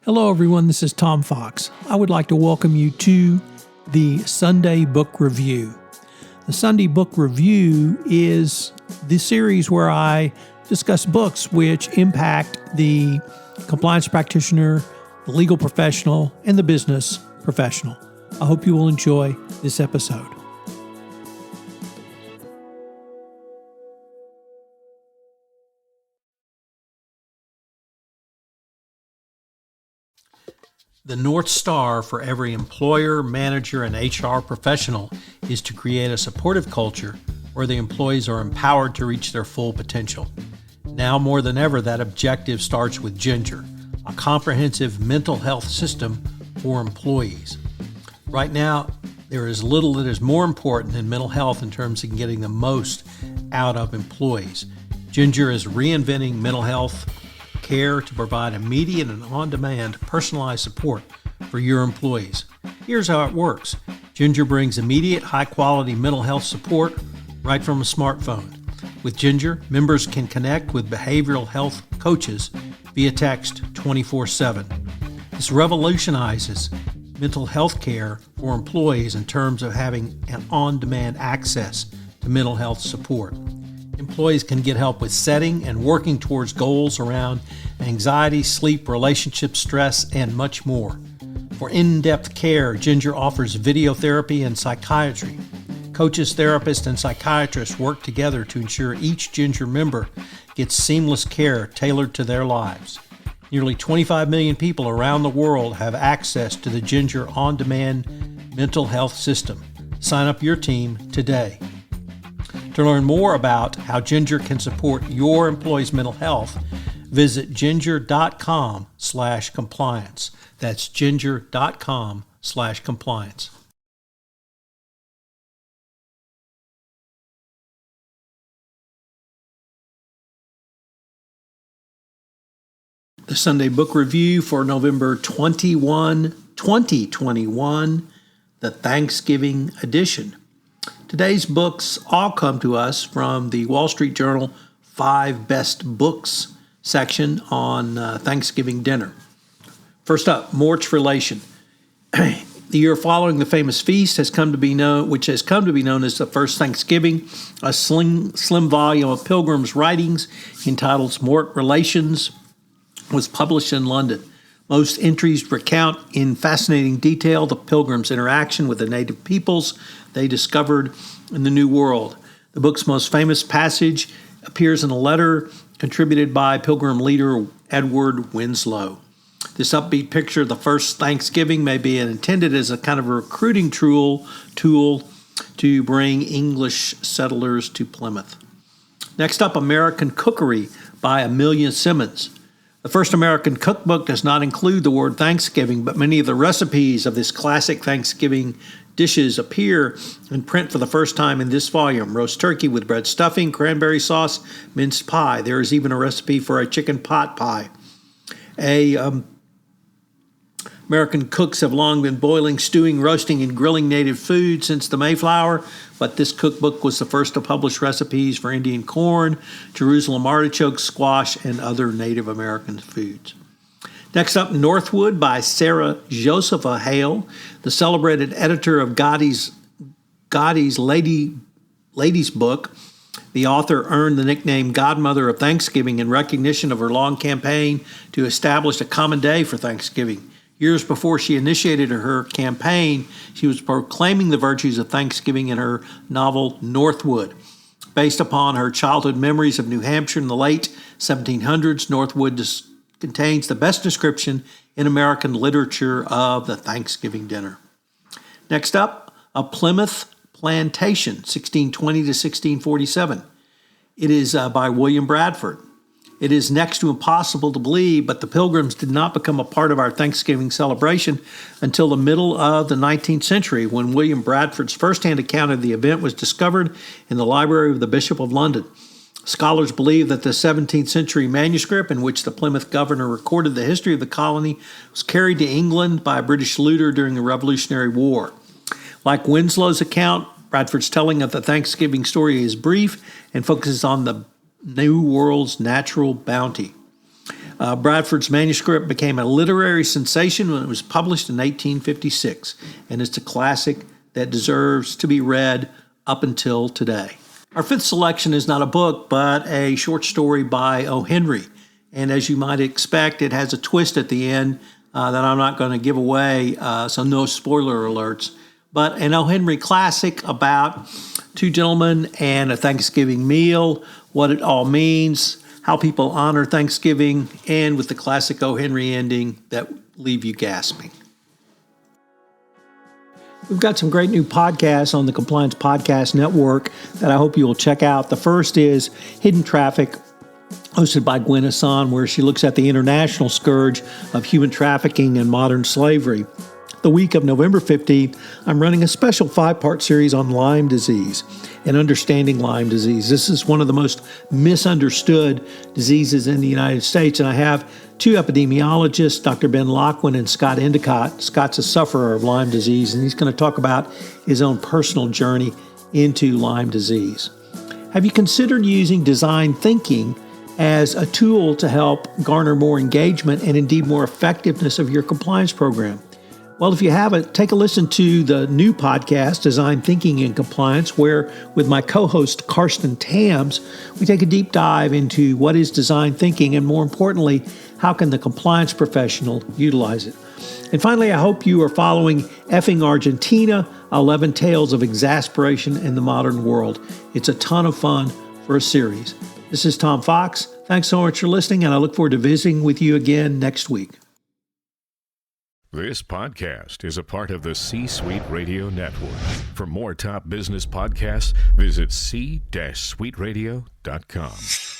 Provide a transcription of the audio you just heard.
Hello, everyone. This is Tom Fox. I would like to welcome you to the Sunday Book Review. The Sunday Book Review is the series where I discuss books which impact the compliance practitioner, the legal professional, and the business professional. I hope you will enjoy this episode. The North Star for every employer, manager, and HR professional is to create a supportive culture where the employees are empowered to reach their full potential. Now more than ever, that objective starts with Ginger, a comprehensive mental health system for employees. Right now, there is little that is more important than mental health in terms of getting the most out of employees. Ginger is reinventing mental health care to provide immediate and on-demand personalized support for your employees. Here's how it works. Ginger brings immediate, high-quality mental health support right from a smartphone. With Ginger, members can connect with behavioral health coaches via text 24/7. This revolutionizes mental health care for employees in terms of having an on-demand access to mental health support. Employees can get help with setting and working towards goals around anxiety, sleep, relationship, stress, and much more. For in-depth care, Ginger offers video therapy and psychiatry. Coaches, therapists, and psychiatrists work together to ensure each Ginger member gets seamless care tailored to their lives. Nearly 25 million people around the world have access to the Ginger on-demand mental health system. Sign up your team today. To learn more about how Ginger can support your employees' mental health, visit ginger.com/compliance. That's ginger.com/compliance. The Sunday Book Review for November 21, 2021, the Thanksgiving edition. Today's books all come to us from the Wall Street Journal 5 Best Books section on Thanksgiving dinner. First up, Mourt's Relation. The year following the famous feast has come to be known as the First Thanksgiving. A slim volume of Pilgrim's writings entitled Mourt Relations was published in London. Most entries recount in fascinating detail the Pilgrims' interaction with the native peoples they discovered in the New World. The book's most famous passage appears in a letter contributed by Pilgrim leader Edward Winslow. This upbeat picture of the first Thanksgiving may be intended as a kind of a recruiting tool to bring English settlers to Plymouth. Next up, American Cookery by Amelia Simmons. The first American cookbook does not include the word Thanksgiving, but many of the recipes of this classic Thanksgiving dishes appear in print for the first time in this volume. Roast turkey with bread stuffing, cranberry sauce, minced pie. There is even a recipe for a chicken pot pie. American cooks have long been boiling, stewing, roasting, and grilling native food since the Mayflower, but this cookbook was the first to publish recipes for Indian corn, Jerusalem artichoke, squash, and other Native American foods. Next up, Northwood by Josepha Hale, the celebrated editor of Godey's Ladies Book. The author earned the nickname Godmother of Thanksgiving in recognition of her long campaign to establish a common day for Thanksgiving. Years before she initiated her campaign, she was proclaiming the virtues of Thanksgiving in her novel Northwood. Based upon her childhood memories of New Hampshire in the late 1700s, Northwood contains the best description in American literature of the Thanksgiving dinner. Next up, A Plymouth Plantation, 1620 to 1647. It is by William Bradford. It is next to impossible to believe, but the Pilgrims did not become a part of our Thanksgiving celebration until the middle of the 19th century, when William Bradford's first-hand account of the event was discovered in the library of the Bishop of London. Scholars believe that the 17th century manuscript in which the Plymouth governor recorded the history of the colony was carried to England by a British looter during the Revolutionary War. Like Winslow's account, Bradford's telling of the Thanksgiving story is brief and focuses on the New World's natural bounty. Bradford's manuscript became a literary sensation when it was published in 1856, and it's a classic that deserves to be read up until today. Our fifth selection is not a book, but a short story by O. Henry. And as you might expect, it has a twist at the end that I'm not going to give away, so no spoiler alerts. But an O. Henry classic about two gentlemen and a Thanksgiving meal, what it all means, how people honor Thanksgiving, and with the classic O. Henry ending that leave you gasping. We've got some great new podcasts on the Compliance Podcast Network that I hope you will check out. The first is Hidden Traffic, hosted by Gwen Hassan, where she looks at the international scourge of human trafficking and modern slavery. The week of November 15th, I'm running a special 5-part series on Lyme disease and understanding Lyme disease. This is one of the most misunderstood diseases in the United States, and I have two epidemiologists, Dr. Ben Lockwood and Scott Endicott. Scott's a sufferer of Lyme disease, and he's going to talk about his own personal journey into Lyme disease. Have you considered using design thinking as a tool to help garner more engagement and indeed more effectiveness of your compliance program? Well, if you haven't, take a listen to the new podcast, Design Thinking and Compliance, where with my co-host, Karsten Tams, we take a deep dive into what is design thinking and, more importantly, how can the compliance professional utilize it. And finally, I hope you are following Effing Argentina, 11 Tales of Exasperation in the Modern World. It's a ton of fun for a series. This is Tom Fox. Thanks so much for listening, and I look forward to visiting with you again next week. This podcast is a part of the C-Suite Radio Network. For more top business podcasts, visit c-suiteradio.com.